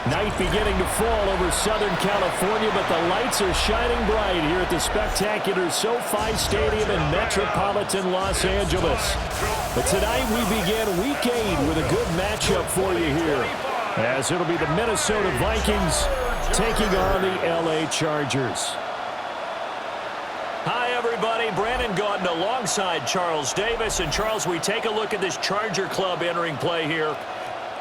Night beginning to fall over Southern California, but the lights are shining bright here at the spectacular SoFi Stadium in metropolitan Los Angeles. But tonight we begin Week 8 with a good matchup for you here, as it'll be the Minnesota Vikings taking on the LA Chargers. Hi, everybody. Brandon Gaudin alongside Charles Davis. And, Charles, we take a look at this Charger club entering play here.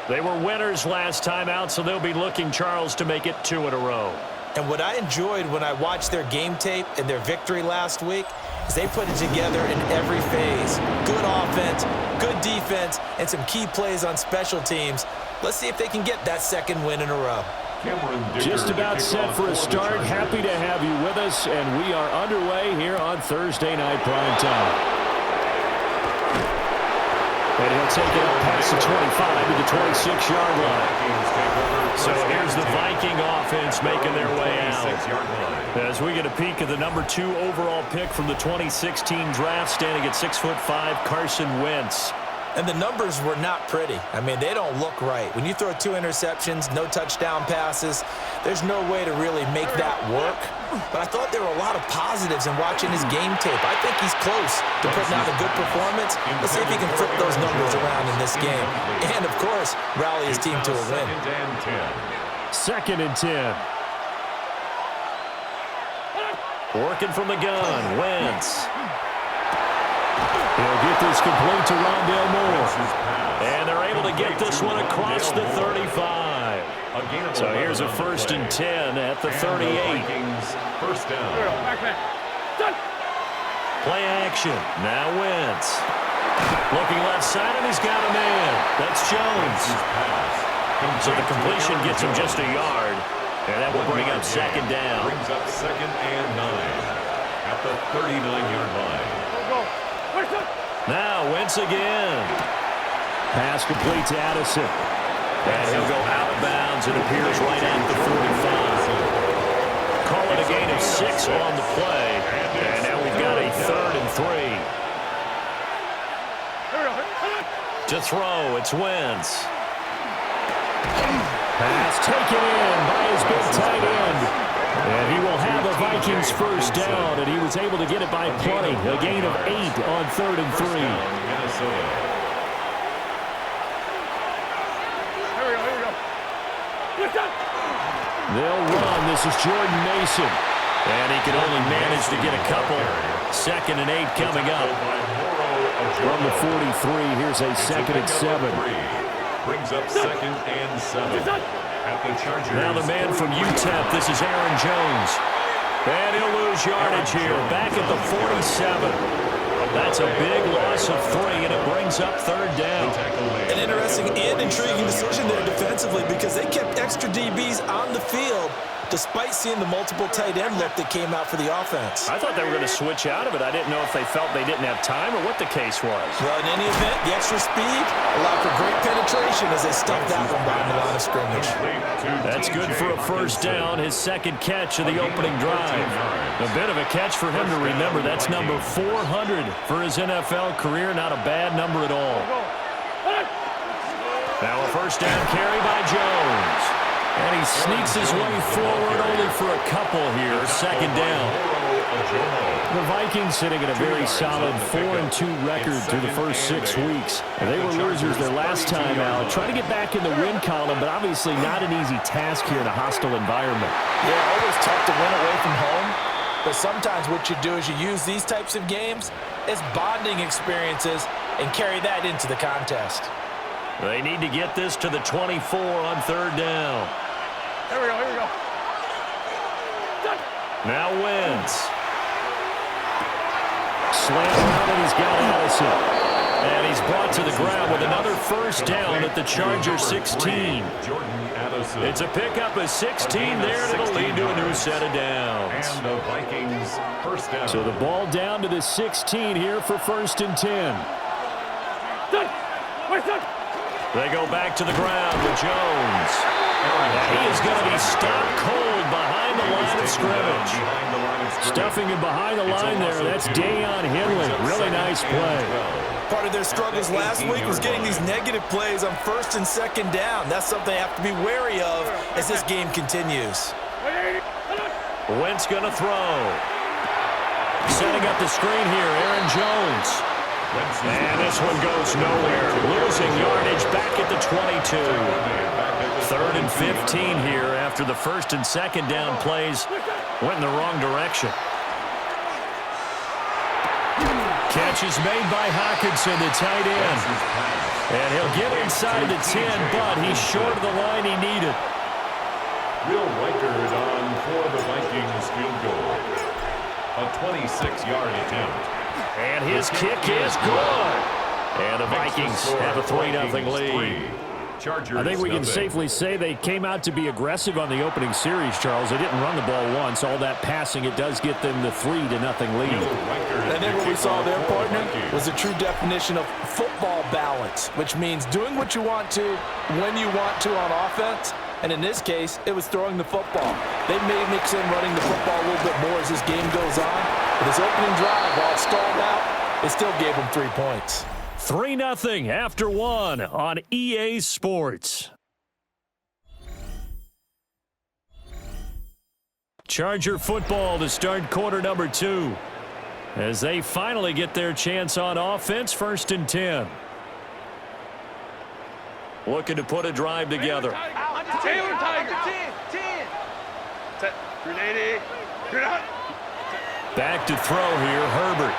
They were winners last time out, so they'll be looking, Charles, to make it 2 in a row. And what I enjoyed when I watched their game tape and their victory last week is they put it together in every phase. Good offense, good defense, and some key plays on special teams. Let's see if they can get that second win in a row. Just about set for a start. Happy to have you with us, and we are underway here on Thursday Night Primetime. And he'll take it up past the 25 to the 26-yard line. So here's the Viking offense making their way out. As we get a peek at the number 2 overall pick from the 2016 draft, standing at 6'5", Carson Wentz. And the numbers were not pretty. I mean, they don't look right. When you throw 2 interceptions, no touchdown passes, there's no way to really make that work. But I thought there were a lot of positives in watching his game tape. I think he's close to putting out a good performance. Let's see if he can flip those numbers around in this game. And, of course, rally his team to a win. 2nd and 10. Working from the gun, Wentz. He'll get this complete to Rondale Moore. And they're able to get this one across the 35. So here's a 1st and 10 at the 38. First down. Play action. Now Wentz. Looking left side, and he's got a man. That's Jones. So the completion gets him just a yard. And that will bring up 2nd down. Brings up 2nd and 9 at the 39-yard line. Now Wentz again. Pass complete to Addison. And he'll go out of bounds. It appears right at the 45. Call it a gain of 6 on the play. And now we've got a 3rd and 3. To throw, it's Wentz. Pass taken in by his big tight end. And he will have a Vikings first down, and he was able to get it by plenty. A gain of 8 on 3rd and 3. They'll run. This is Jordan Mason. And he can only manage to get a couple. 2nd and 8 coming up. From the 43, here's a 2nd and 7. Brings up 2nd and 7. Now the man from UTEP, this is Aaron Jones. And he'll lose yardage here, back at the 47. That's a big loss of 3, and it brings up 3rd down. An interesting and intriguing decision there defensively, because they kept extra DBs on the field despite seeing the multiple tight end look that came out for the offense. I thought they were going to switch out of it. I didn't know if they felt they didn't have time or what the case was. Well, in any event, the extra speed allowed for great penetration as they stuffed that one behind the line of scrimmage. That's good for a first down, his 2nd catch of the opening drive. A bit of a catch for him to remember. That's number 400 for his NFL career. Not a bad number at all. Now a first down carry by Jones. And he sneaks his way forward only for a couple here. Second down. The Vikings sitting at a very solid 4-2 record through the first 6 weeks. And they were losers their last time out. Trying to get back in the win column, but obviously not an easy task here in a hostile environment. Yeah, always tough to win away from home. But sometimes what you do is you use these types of games as bonding experiences and carry that into the contest. They need to get this to the 24 on third down. Here we go. Now wins. Slant around and he's got Addison. And he's brought to the ground with another first down at the Charger 16. It's a pickup of 16 there, and it'll lead to a new set of downs. And the Vikings first down. So the ball down to the 16 here for 1st and 10. They go back to the ground with Jones. And he is going to be stopped cold behind the line of scrimmage. Stuffing him behind the line there, that's Deion Henley. Really nice play. Part of their struggles last week was getting these negative plays on 1st and 2nd down. That's something they have to be wary of as this game continues. Wentz going to throw. Setting up the screen here, Aaron Jones. And this one goes nowhere. Losing yardage back at the 22. 3rd and 15 here after the 1st and 2nd down plays went in the wrong direction. Catch is made by Hockenson, the tight end. And he'll get inside the 10, but he's short of the line he needed. Will Reichard on for the Vikings field goal. A 26-yard attempt. And his kick is good. And the Vikings have a 3-0 lead. I think we can safely say they came out to be aggressive on the opening series, Charles. They didn't run the ball once. All that passing, it does get them the 3-0 lead. And then what we saw there, partner, was a true definition of football balance, which means doing what you want to, when you want to on offense. And in this case, it was throwing the football. They may mix in running the football a little bit more as this game goes on. But this opening drive, while it stalled out, it still gave them 3 points. 3-0 after 1 on EA Sports. Charger football to start quarter number 2. As they finally get their chance on offense, 1st and 10. Looking to put a drive together. Taylor Tiger. 10. 380. Back to throw here, Herbert.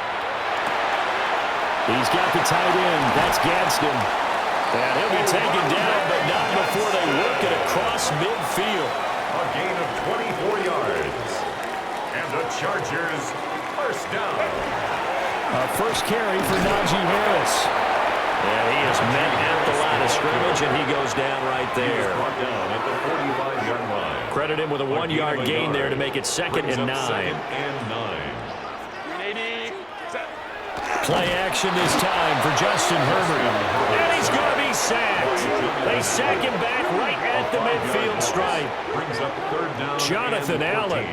He's got the tight end. That's Gadsden. And he'll be taken down, but not before they work it across midfield. A gain of 24 yards. And the Chargers first down. First carry for Najee Harris. And he is met at the line of scrimmage, and he goes down right there. Brought down at the 45-yard line. Credit him with a 1-yard gain there to make it 2nd and 9. 2nd and 9. Play action this time for Justin Herbert. And he's going to be sacked. They sack him back right at the midfield stripe. Brings up 3rd down. Jonathan Allen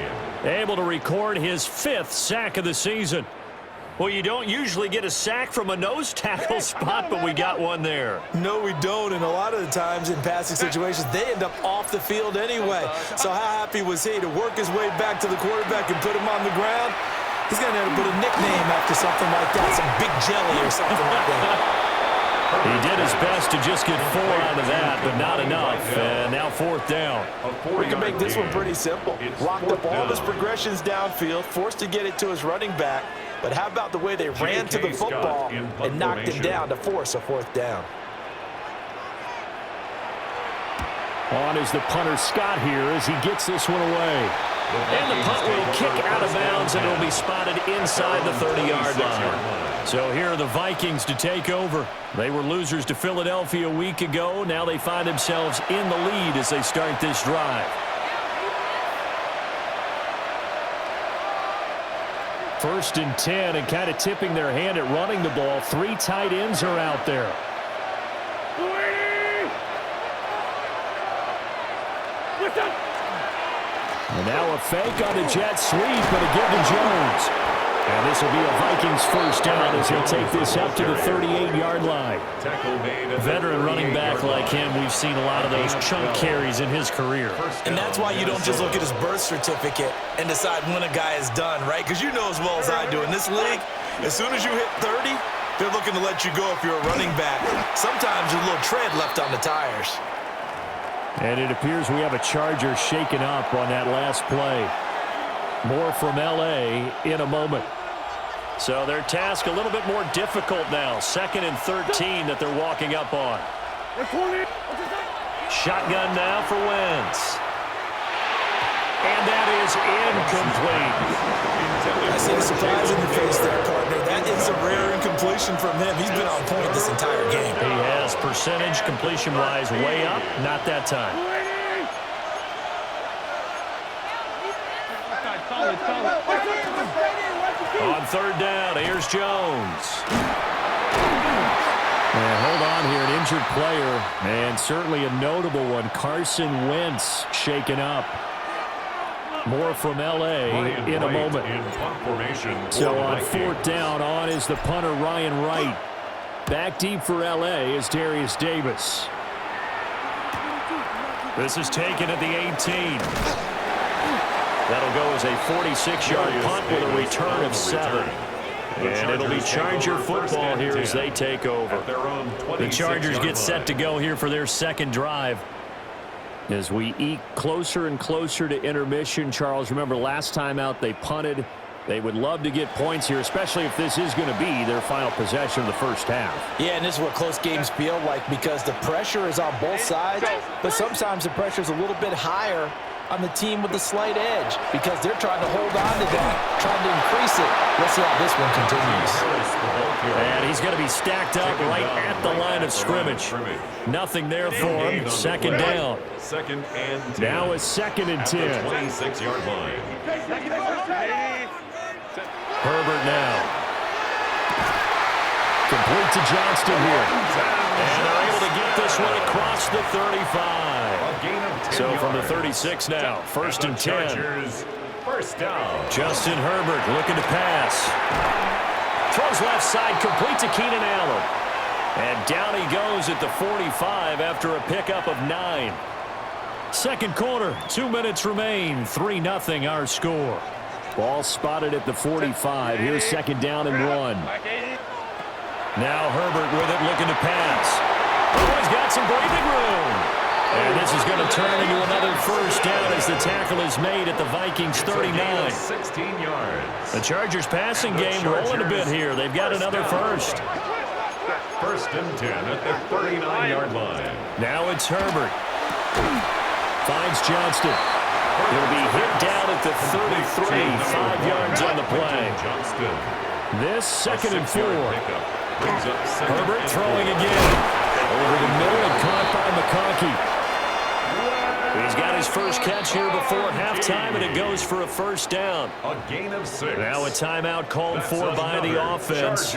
able to record his 5th sack of the season. Well, you don't usually get a sack from a nose tackle spot, but we got one there. No, we don't, and a lot of the times in passing situations, they end up off the field anyway. So how happy was he to work his way back to the quarterback and put him on the ground? He's going to have to put a nickname after something like that, some Big Jelly or something like that. He did his best to just get 4 out of that, but not enough. And now 4th down. We can make this one pretty simple. Locked up all of his progressions downfield, forced to get it to his running back. But how about the way they ran to the football and knocked him down to force a 4th down? On is the punter Scott here as he gets this one away. And the punt will kick out of bounds, and it'll be spotted inside the 30-yard line. So here are the Vikings to take over. They were losers to Philadelphia a week ago. Now they find themselves in the lead as they start this drive. First and 10, and kind of tipping their hand at running the ball. 3 tight ends are out there. And now a fake on the jet sweep, but a give to Jones. And this will be a Vikings first down as he'll take this up to the 38-yard line. Veteran running back like him, we've seen a lot of those chunk carries in his career. And that's why you don't just look at his birth certificate and decide when a guy is done, right? Because you know as well as I do, in this league, as soon as you hit 30, they're looking to let you go if you're a running back. Sometimes there's a little tread left on the tires. And it appears we have a Charger shaken up on that last play. More from L.A. in a moment. So their task a little bit more difficult now. 2nd and 13 that they're walking up on. Shotgun now for Wentz. And that is incomplete. I see the surprise in your face there, partner. That is a rare incompletion from him. He's been on point this entire game. He has percentage completion-wise way up. Not that time. On 3rd down, here's Jones. And hold on here, an injured player, and certainly a notable one, Carson Wentz, shaken up. More from L.A. in a moment. So on 4th down, on is the punter, Ryan Wright. Back deep for L.A. is Darius Davis. This is taken at the 18. That'll go as a 46-yard punt with a return of 7. And it'll be Charger football here as they take over. The Chargers get set to go here for their 2nd drive. As we eke closer and closer to intermission, Charles, remember last time out they punted. They would love to get points here, especially if this is going to be their final possession of the first half. Yeah, and this is what close games feel like because the pressure is on both sides, but sometimes the pressure is a little bit higher on the team with the slight edge because they're trying to hold on to that, trying to increase it. Let's see how this one continues. And he's going to be stacked up right at the line of scrimmage. Nothing there for him. 2nd down. 2nd and 10. Now it's 2nd and 10. 26-yard line. Herbert now. Complete to Johnston here. And they're able to get this one across the 35. So from the 36 now, 1st and 10. First down. Justin Herbert looking to pass. Throws left side, complete to Keenan Allen. And down he goes at the 45 after a pickup of 9. 2nd quarter, 2 minutes remain. 3-0 our score. Ball spotted at the 45. Here's 2nd down and 1. Now Herbert with it, looking to pass. Oh, he's got some breathing room. And this is going to turn into another first down as the tackle is made at the Vikings 39. 16 yards. The Chargers passing game rolling a bit here. They've got another first. 1st and 10 at the 39-yard line. Now it's Herbert. Finds Johnston. He'll be hit down at the 33, 5 yards on the play. This 2nd and 4. Herbert throwing again. Over the middle and caught by McConkey. He's got his first catch here before halftime, and it goes for a first down. A gain of 6. Now a timeout called for by the offense,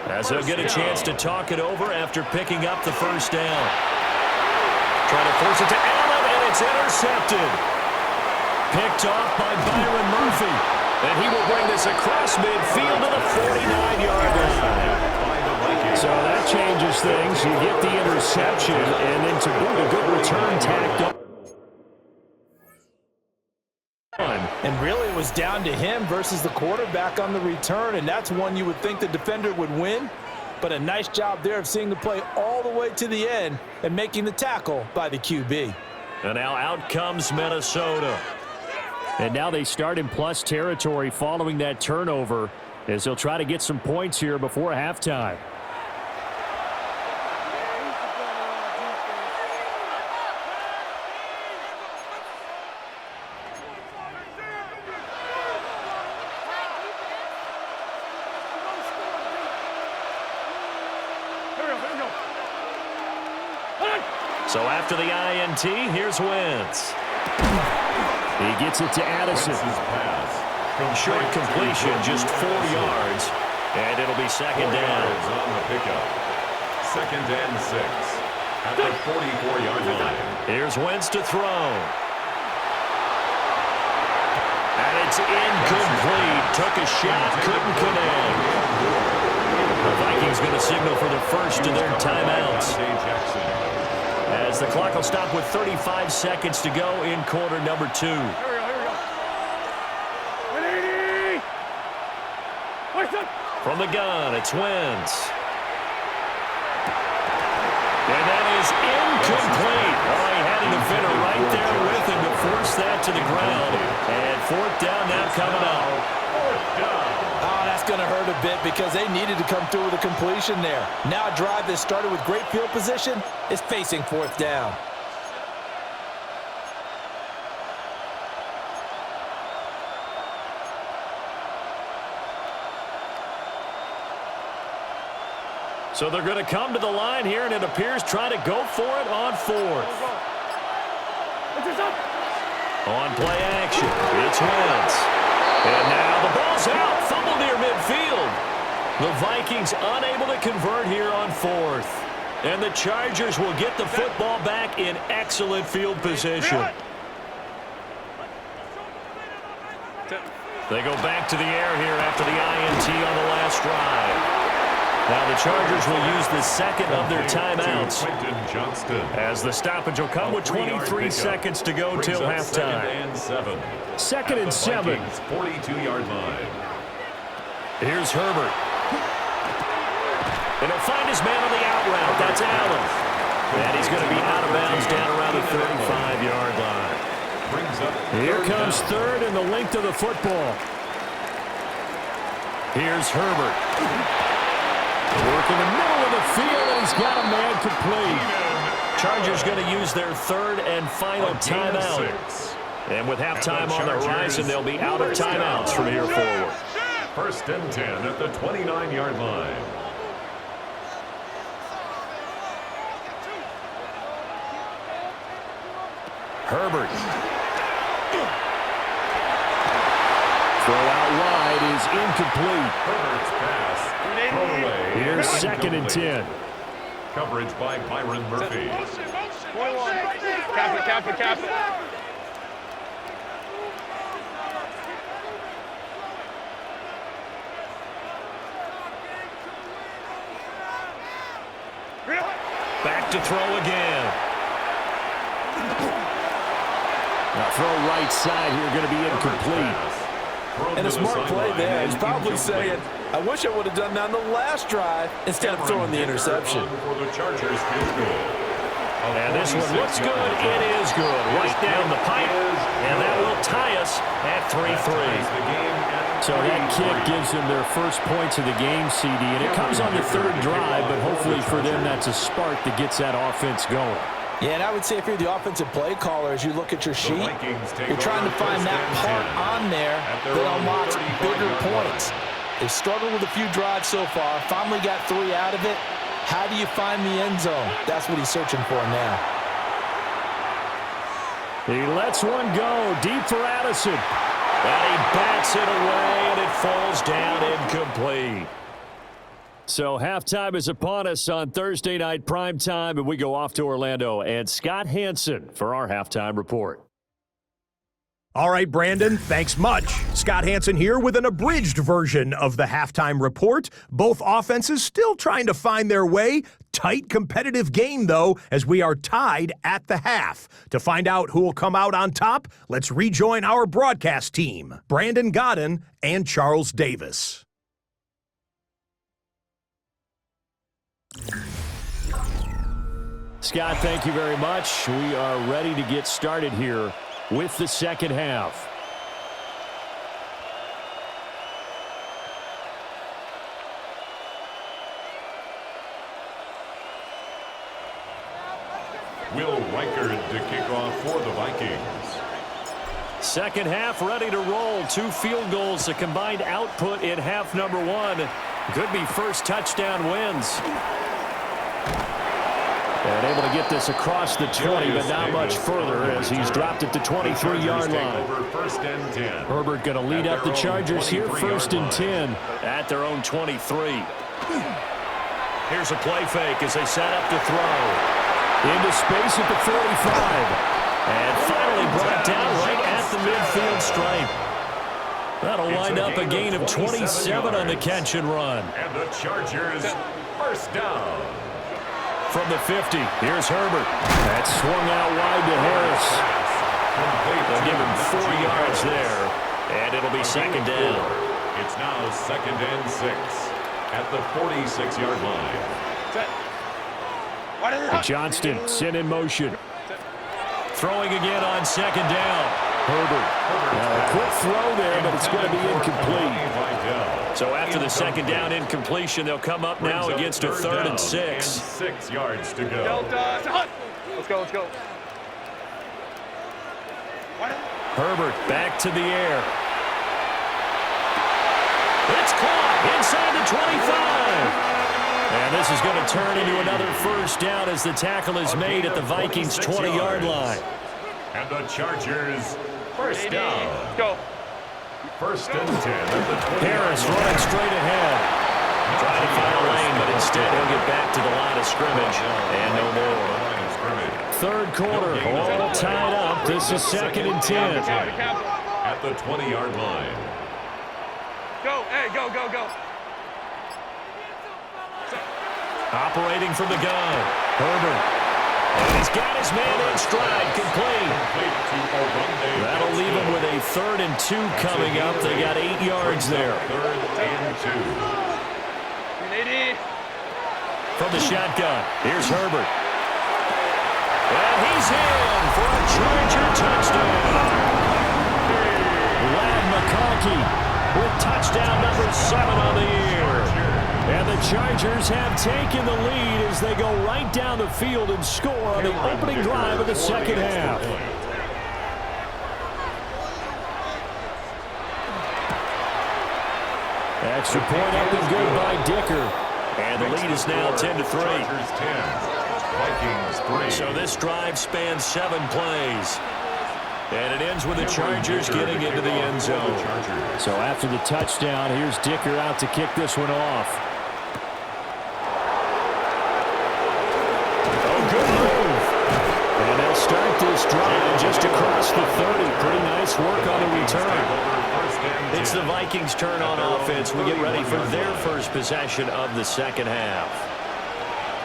as he'll get a chance to talk it over after picking up the first down. Trying to force it to Allen, and it's intercepted. Picked off by Byron Murphy, and he will bring this across midfield to the 49-yard line. So that changes things. You get the interception, and then to boot a good return tacked on. And really it was down to him versus the quarterback on the return, and that's one you would think the defender would win. But a nice job there of seeing the play all the way to the end and making the tackle by the QB. And now out comes Minnesota. And now they start in plus territory following that turnover as they'll try to get some points here before halftime. So after the INT, here's Wentz. He gets it to Addison. Short completion, just 4 yards. And it'll be 2nd down. On the pickup. 2nd and 6 at the 44-yard line. Here's Wentz to throw. And it's incomplete. Took a shot, couldn't connect. The Vikings going to signal for the first of their timeouts, as the clock will stop with 35 seconds to go in quarter number 2. From the gun, it's Wentz. And that is incomplete. Oh, he had a defender right there with him to force that to the ground. And fourth down now coming up. Oh, that's going to hurt a bit because they needed to come through with a completion there. Now a drive that started with great field position is facing fourth down. So they're going to come to the line here, and it appears trying to go for it on fourth. On play action, it's Wentz. And now the ball's out, fumble near midfield. The Vikings unable to convert here on fourth. And the Chargers will get the football back in excellent field position. They go back to the air here after the INT on the last drive. Now the Chargers will use the second of their timeouts, as the stoppage will come with 23 seconds to go till halftime. Second and 7. 42-yard line. Here's Herbert. And he'll find his man on the out route. That's Allen. And he's going to be out of bounds down around the 35-yard line. Here comes third and the length of the football. Here's Herbert. Work in the middle of the field, and he's got a man complete. Chargers going to use their third and final timeout. And with halftime on the horizon, they'll be out of timeouts from here forward. First and 10 at the 29-yard line. Herbert. Throw out wide is incomplete. Herbert's pass. Here's second and 10. Coverage by Byron Murphy. Cap it. Back to throw again. Now throw right side here, going to be incomplete. And a smart play there. He's probably saying, I wish I would have done that on the last drive instead of throwing the interception. And this one looks good. It is good. Right down the pipe. And that will tie us at 3-3. So that kick gives them their first points of the game, CD. And it comes on the third drive, but hopefully for them that's a spark that gets that offense going. Yeah, and I would say if you're the offensive play caller, as you look at your sheet, you're trying to find that part on there that unlocks bigger points. They've struggled with a few drives so far, finally got 3 out of it. How do you find the end zone? That's what he's searching for now. He lets one go deep for Addison. And he bats it away, and it falls down incomplete. So halftime is upon us on Thursday night primetime, and we go off to Orlando. And Scott Hansen for our halftime report. All right, Brandon, thanks much. Scott Hansen here with an abridged version of the halftime report. Both offenses still trying to find their way. Tight, competitive game, though, as we are tied at the half. To find out who will come out on top, let's rejoin our broadcast team, Brandon Godden and Charles Davis. Scott, thank you very much. We are ready to get started here with the second half. Will Reichard to kick off for the Vikings. Second half ready to roll. 2 field goals, a combined output in half number 1. Could be first touchdown wins. And able to get this across the 20, but not much further as he's dropped it to 23-yard line. Herbert going to lead up the Chargers here, first and 10 at their own 23. Here's a play fake as they set up to throw. Into space at the 45. And finally brought down right at the midfield stripe. That'll wind up a gain of 27 on the catch and run. And the Chargers, first down. From the 50, here's Herbert. That's swung out wide to Harris. They'll give him 4 yards there, and it'll be second down. It's now 2nd and 6 at the 46-yard line. Johnston sent in motion. Throwing again on second down. Herbert. Now a quick throw there, but it's going to be incomplete. So after the second down incompletion, they'll come up now against a 3rd and 6. 6 yards to go. Let's go, let's go. Herbert back to the air. It's caught inside the 25. And this is going to turn into another first down as the tackle is made at the Vikings' 20-yard line. And the Chargers, first down. Go. 1st and 10 at the 20. Harris running straight ahead. Trying to find a lane, but instead he'll get back to the line of scrimmage. And no more. 3rd quarter, all tied up. This is 2nd and 10. At the 20-yard line. Go, hey, go, go, go. Operating from the gun, Herbert. And he's got his man in stride, complete. That'll leave him with a 3rd and 2 coming up. They got 8 yards there. 3rd and 2. From the shotgun, here's Herbert. And he's in for a Charger touchdown. Lad McConkey with touchdown number 7 on the year. And the Chargers have taken the lead as they go right down the field and score on the opening drive of the second half. Extra point up and good by Dicker. And the lead is now 10-3. Vikings 3. So this drive spans 7 plays. And it ends with the Chargers getting into the end zone. So after the touchdown, here's Dicker out to kick this one off. Start this drive just across the 30. Pretty nice work on the return. It's the Vikings' turn on offense. We get ready for their first possession of the second half.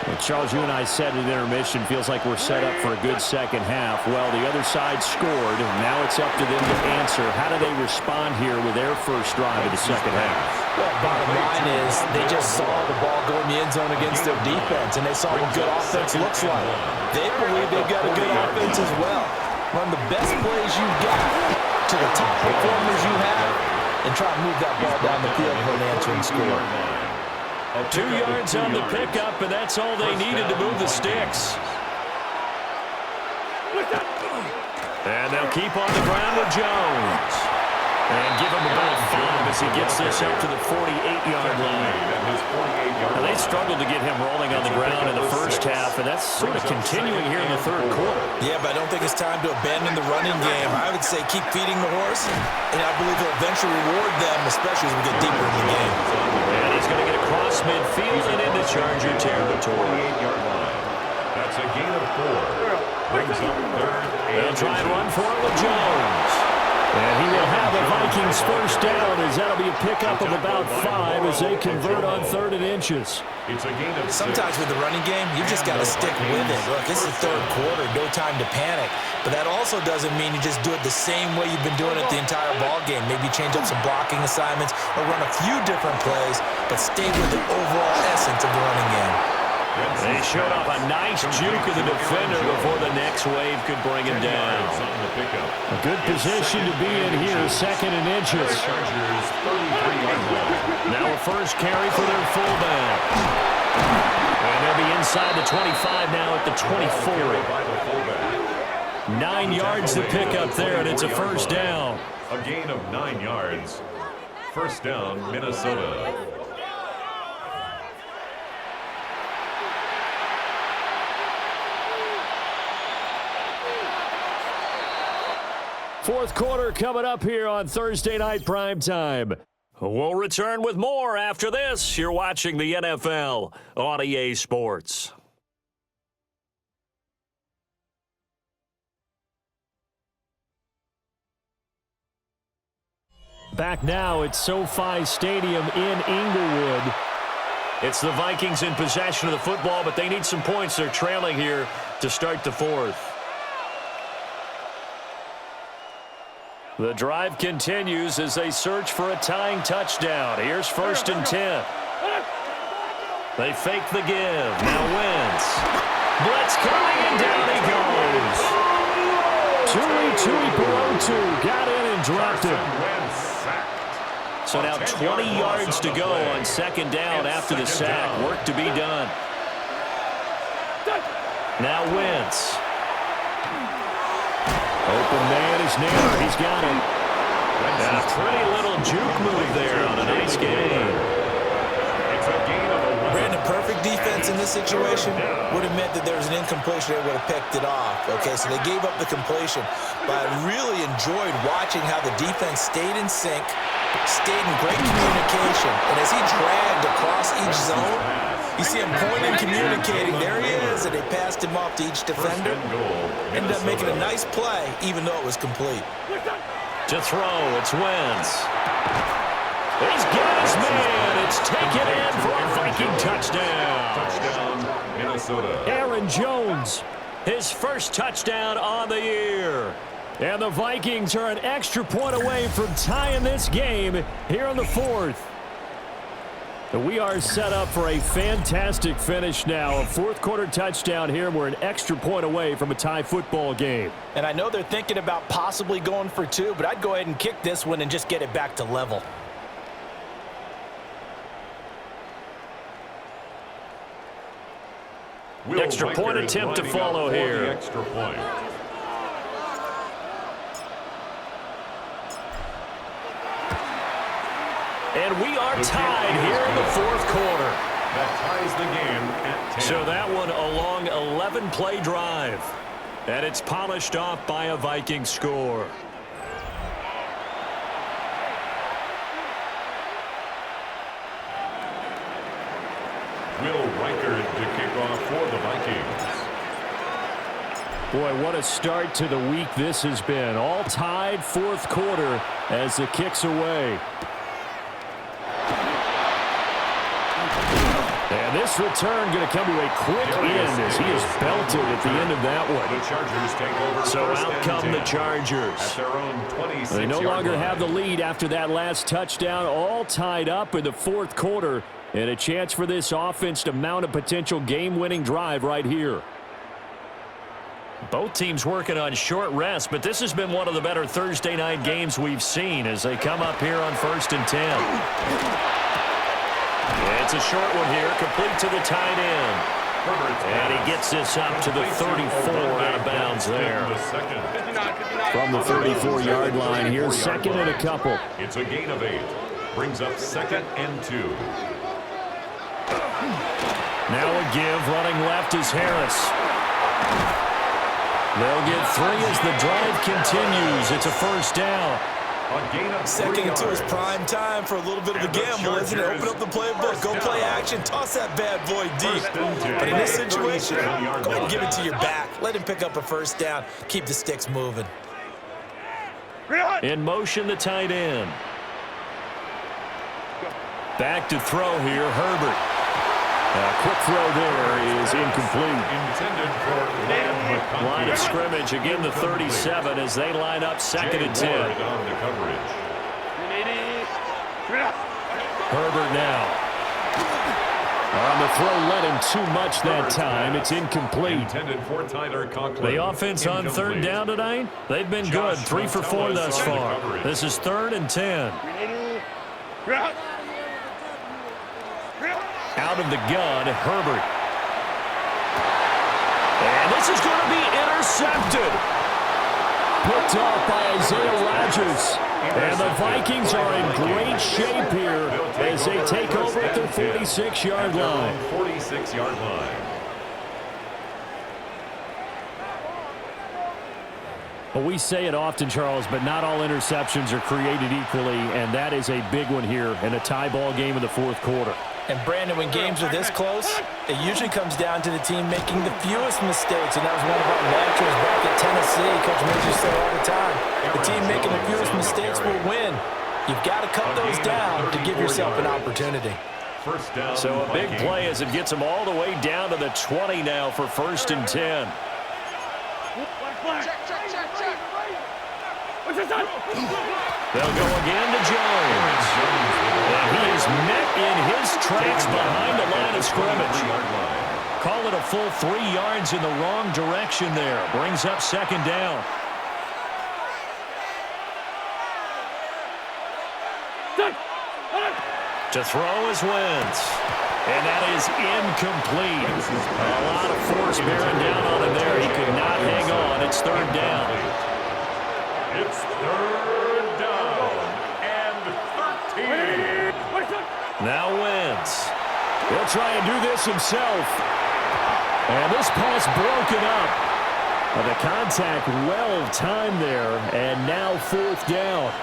Well, Charles, you and I said at intermission, feels like we're set up for a good second half. Well, the other side scored. Now it's up to them to answer. How do they respond here with their first drive of the second half? Well, bottom line is they just saw the ball go in the end zone against their defense, and they saw what good offense looks like. They believe they've got a good offense as well. Run the best plays you've got to the top performers you have, and try to move that ball down the field for an answering score. 2 yards on the pickup, and that's all they needed to move the sticks. And they'll keep on the ground with Jones. And give him about 5 as he gets this up to the 48-yard line. Now, they struggled to get him rolling on the ground in the first half, and that's sort of continuing here in the 3rd quarter. Yeah, but I don't think it's time to abandon the running game. I would say keep feeding the horse, and I believe he'll eventually reward them, especially as we get deeper in the game. And he's going to get across midfield and into Charger territory. That's a gain of 4. Brings up 3rd. They'll try and run for it with Jones. And he will have a Vikings first down as that'll be a pickup of about 5 as they convert on 3rd and inches. It's a gain of 6. Sometimes with the running game, you just got to stick with it. Look, this is the 3rd quarter, no time to panic. But that also doesn't mean you just do it the same way you've been doing it the entire ball game. Maybe change up some blocking assignments or run a few different plays, but stay with the overall essence of the running game. They showed off a nice juke of the defender before the next wave could bring him down. A good position to be in here, 2nd and inches. Now a first carry for their fullback. And they'll be inside the 25 now at the 24. 9 yards to pick up there, and it's a first down. A gain of 9 yards. First down, Minnesota. Fourth quarter coming up here on Thursday Night Primetime. We'll return with more after this. You're watching the NFL on EA Sports. Back now at SoFi Stadium in Inglewood. It's the Vikings in possession of the football, but they need some points. They're trailing here to start the fourth. The drive continues as they search for a tying touchdown. Here's 1st and 10. They fake the give. Now Wentz. Blitz coming, and down he goes. Tui Perotu got in and dropped him. So now 20 yards to go on 2nd down after the sack. Work to be done. Now Wentz. Open man is near. He's got him. And a pretty little juke move there on a nice game. Brandon, perfect defense in this situation would have meant that there was an incompletion. They would have picked it off. Okay, so they gave up the completion. But I really enjoyed watching how the defense stayed in sync, stayed in great communication. And as he dragged across each zone, you see him pointing, communicating. There he is, and they passed him off to each defender. Ended up making a nice play, even though it was complete. To throw, it's Wentz. He's got his man. It's taken in for a Viking touchdown. Touchdown, Minnesota. Aaron Jones, his first touchdown on the year. And the Vikings are an extra point away from tying this game here in the fourth. We are set up for a fantastic finish now. A fourth-quarter touchdown here, and we're an extra point away from a tie football game. And I know they're thinking about possibly going for 2, but I'd go ahead and kick this one and just get it back to level. Extra point attempt to follow here. Extra point. And we are tied here in the fourth quarter. That ties the game at 10. So that one a long 11-play drive. And it's polished off by a Viking score. Will Reichard to kick off for the Vikings. Boy, what a start to the week this has been. All tied fourth quarter as the kick's away. And this return going to come to a quick end as he is belted at the end of that one. The Chargers take over. So out come the Chargers. At their own 26-yard They no longer line. have the lead after that last touchdown. All tied up in the fourth quarter. And a chance for this offense to mount a potential game-winning drive right here. Both teams working on short rest, but this has been one of the better Thursday night games we've seen as they come up here on 1st and 10. It's a short one here, complete to the tight end. And he gets this up to the 34 out of bounds there. From the 34-yard line, here's 2nd and a couple. It's a gain of 8. Brings up 2nd and 2. Now a give, running left is Harris. They'll get 3 as the drive continues. It's a first down. A gain of 2nd and 2 is yards. prime time for a little bit of a gamble, isn't it? Open up the playbook, go play action, toss that bad boy deep. But in this situation, go ahead and give it to your back. Let him pick up a first down. Keep the sticks moving. In motion, the tight end. Back to throw here, Herbert. A quick throw there is incomplete. Intended for Line of scrimmage, again the 37 as they line up 2nd and 10. on the coverage. Herbert now. On the throw, led him too much that time. It's incomplete. Intended for Tyler Conklin. The offense on 3rd down tonight, they've been good. 3 for 4 thus far. This is 3rd and 10. Out of the gun, Herbert. And this is going to be intercepted. Picked off by Isaiah Rodgers. And the Vikings are in great shape here as they take over at their 46-yard line. 46-yard line. Well, we say it often, Charles, but not all interceptions are created equally, and that is a big one here in a tie ball game in the fourth quarter. And Brandon, when games are this close, it usually comes down to the team making the fewest mistakes, and that was one of our mantras back at Tennessee. Coach Major said all the time, the team making the fewest mistakes will win. You've got to cut those down to give yourself an opportunity. First down, So a big Vikings. play as it gets them all the way down to the 20 now for 1st and 10. They'll go again to Jones. And he is met in his tracks behind the line of scrimmage. Call it a full 3 yards in the wrong direction there. Brings up 2nd down. To throw is Wentz. And that is incomplete. A lot of force bearing down on him there. He could not hang on. It's 3rd down. It's 3rd down and 13. Now Wentz. He'll try and do this himself. And this pass broken up. The contact well-timed there. And now 4th down.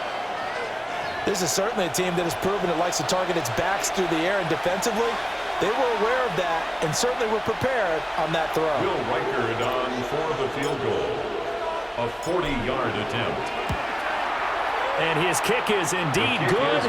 This is certainly a team that has proven it likes to target its backs through the air, and defensively, they were aware of that and certainly were prepared on that throw. Will Reichard on for the field goal. A 40-yard attempt. And his kick is indeed good.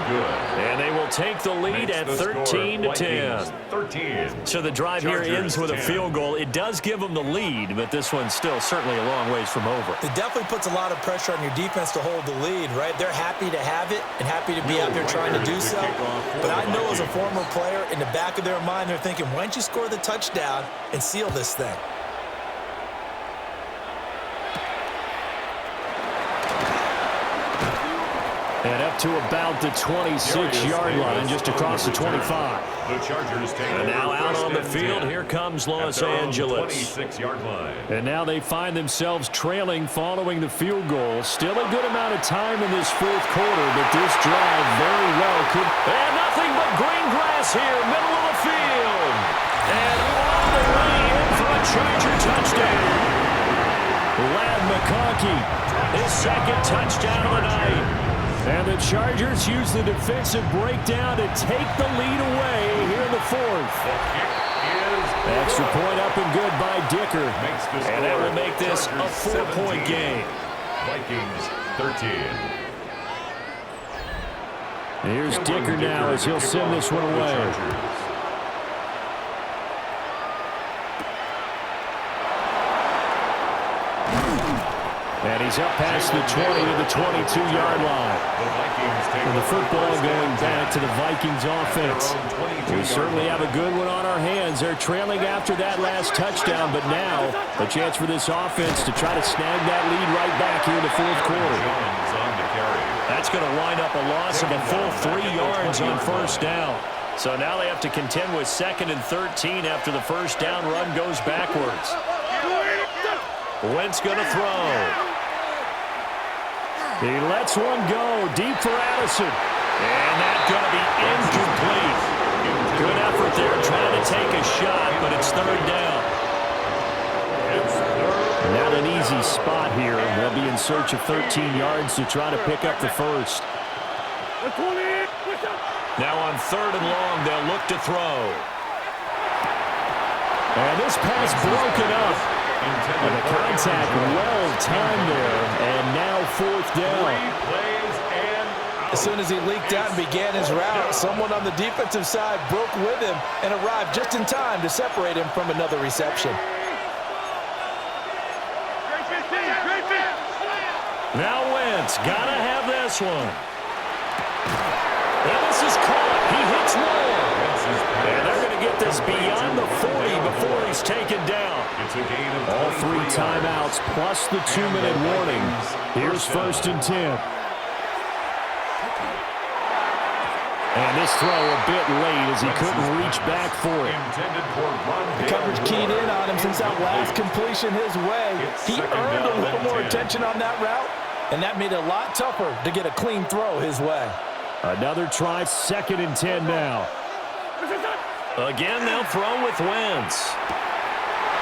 And they will take the lead at 13 to 10. 13. So the drive here ends with a field goal. It does give them the lead, but this one's still certainly a long ways from over. It definitely puts a lot of pressure on your defense to hold the lead, right? They're happy to have it and happy to be out there trying to do so. But I know as a former player, in the back of their mind, they're thinking, why don't you score the touchdown and seal this thing? And up to about the 26-yard line, just across the 25. The Chargers take And now out on the field, here comes Los Angeles. 26-yard line. And now they find themselves trailing following the field goal. Still a good amount of time in this 4th quarter, but this drive very well could... And nothing but green grass here, middle of the field. And all the way in for a Charger touchdown. Lad McConkey, his 2nd touchdown of the night. And the Chargers use the defensive breakdown to take the lead away here in the 4th. Extra point up and good by Dicker. And that will make this a 4-point game. Vikings 13. Here's Dicker now as he'll send this one away. And he's up past the 20 to the 22-yard line. And the football going back to the Vikings offense. We certainly have a good one on our hands. They're trailing after that last touchdown, but now a chance for this offense to try to snag that lead right back here in the 4th quarter. That's going to wind up a loss of a full 3 yards on 1st down. So now they have to contend with 2nd and 13 after the 1st down run goes backwards. Wentz going to throw. He lets one go deep for Addison. And that's going to be incomplete. Good effort there trying to take a shot, but it's 3rd down. Not an easy spot here. They'll be in search of 13 yards to try to pick up the 1st. Now on 3rd and long, they'll look to throw. And this pass broken up. And the contact well-timed there, and now 4th down. As soon as he leaked out and began his route, someone on the defensive side broke with him and arrived just in time to separate him from another reception. Now Wentz, gotta have this one. And this is caught. He hits more. And they're going to get this beyond the 40 before he's taken down. All 3 timeouts plus the 2-minute warning. Here's 1st and 10. And this throw a bit late as he couldn't reach back for it. The coverage keyed in on him since that last completion his way. He earned a little more attention on that route, and that made it a lot tougher to get a clean throw his way. Another try, 2nd and 10 now. Again, they'll throw with Wentz.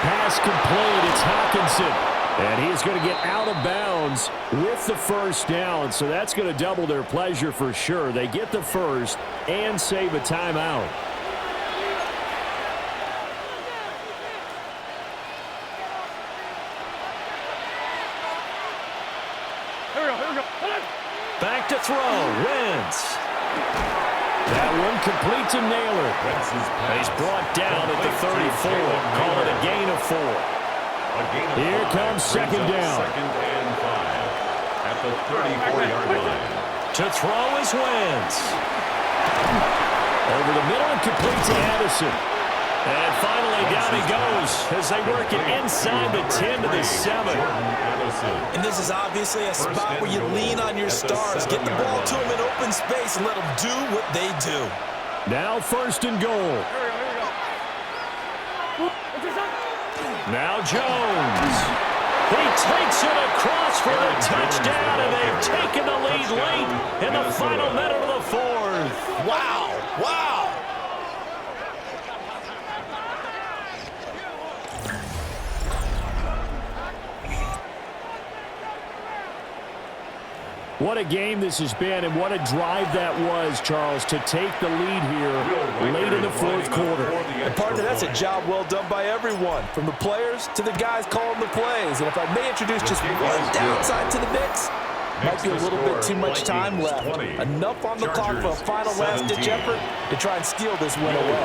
Pass complete, it's Hawkinson. And he's going to get out of bounds with the 1st down, so that's going to double their pleasure for sure. They get the 1st and save a timeout. back to throw. Wentz. That one complete to Naylor. He's brought down at the 34. Call it a gain of 4. Here comes second down. Second and 5 at the 34-yard line. To throw is Wentz. Over the middle and complete to Addison. And finally down he goes as they work it inside the 10 to the 7. And this is obviously a spot where you lean on your stars. Get the ball to them in open space and let them do what they do. Now first and goal. Now Jones. He takes it across for the touchdown, and they've taken the lead late in the final minute of the fourth. Wow. Wow. What a game this has been, and what a drive that was, Charles, to take the lead here late in the fourth quarter. And partner, that's a job well done by everyone, from the players to the guys calling the plays. And if I may introduce just one downside to the mix, might be a little bit too much time left. Enough on the clock for a final last-ditch effort to try and steal this win away.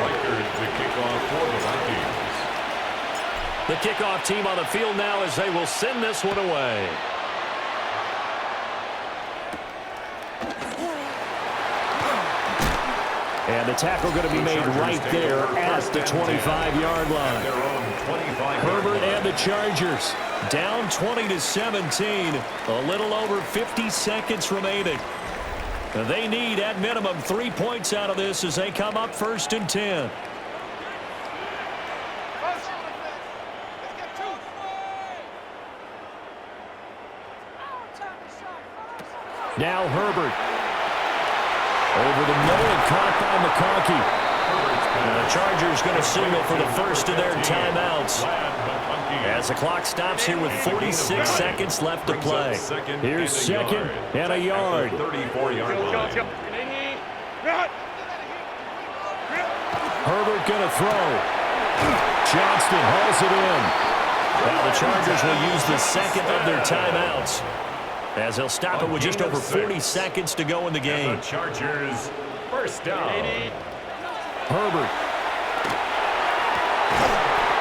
The kickoff team on the field now as they will send this one away. And the tackle going to be made right there at the 25-yard line. Herbert and the Chargers down 20-17. A little over 50 seconds remaining. They need, at minimum, 3 points out of this as they come up first and 10. Now Herbert. Over the middle and caught by McConkey. And the Chargers going to signal for the first of their timeouts. As the clock stops here with 46 seconds left to play. Here's second and a yard. 34-yard line. Herbert going to throw. Johnston hauls it in. Now the Chargers will use the second of their timeouts, as they'll stop it with just over 40 seconds to go in the game. The Chargers first down. Herbert.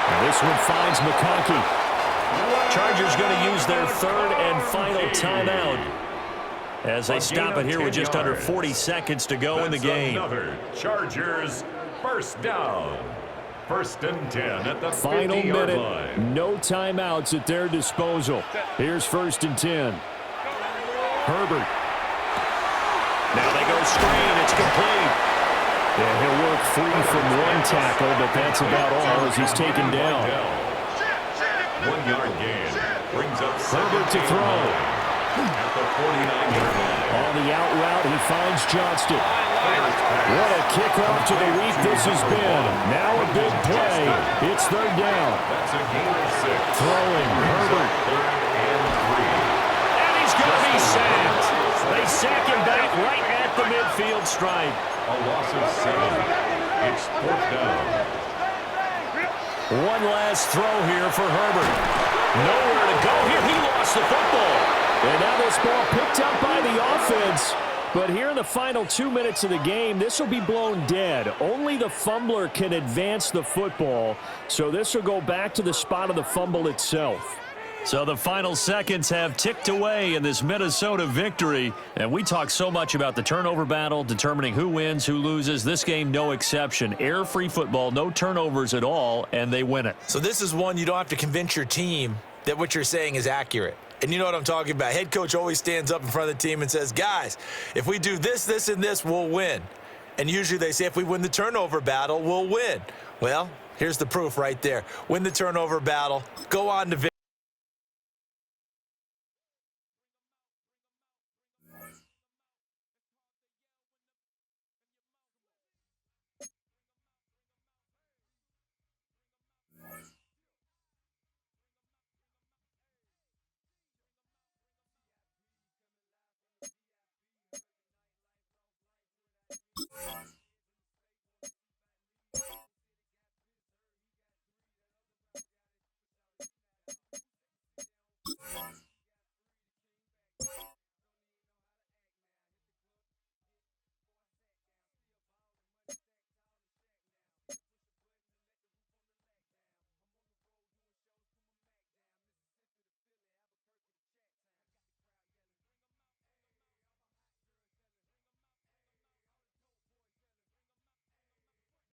And this one finds McConkey. Chargers going to use their third and final timeout as they stop it here with just under 40 seconds to go in the game. Another Chargers first down. First and 10 at the Final 50-yard minute. line. No timeouts at their disposal. Here's first and 10. Herbert. Now they go screen. It's complete. Yeah, he'll work free from one tackle, but that's about all as he's taken down. 1 yard gain. Brings up Herbert to throw. At the 49-yard line. On the out route, he finds Johnston. What a kickoff to the week this has been. Now a big play. It's third down. That's a gain of 6. Throwing Herbert. Third and 3. And he's going to be sacked. They sack him back right at the midfield stripe. A loss of 7. It's fourth down. One last throw here for Herbert. Nowhere to go here. He lost the football. And now this ball picked up by the offense. But here in the final 2 minutes of the game, this will be blown dead. Only the fumbler can advance the football. So this will go back to the spot of the fumble itself. So the final seconds have ticked away in this Minnesota victory. And we talk so much about the turnover battle, determining who wins, who loses. This game, no exception. Error-free football, no turnovers at all, and they win it. So this is one you don't have to convince your team that what you're saying is accurate. And you know what I'm talking about. Head coach always stands up in front of the team and says, guys, if we do this, this, and this, we'll win. And usually they say if we win the turnover battle, we'll win. Well, here's the proof right there. Win the turnover battle. Go on to victory.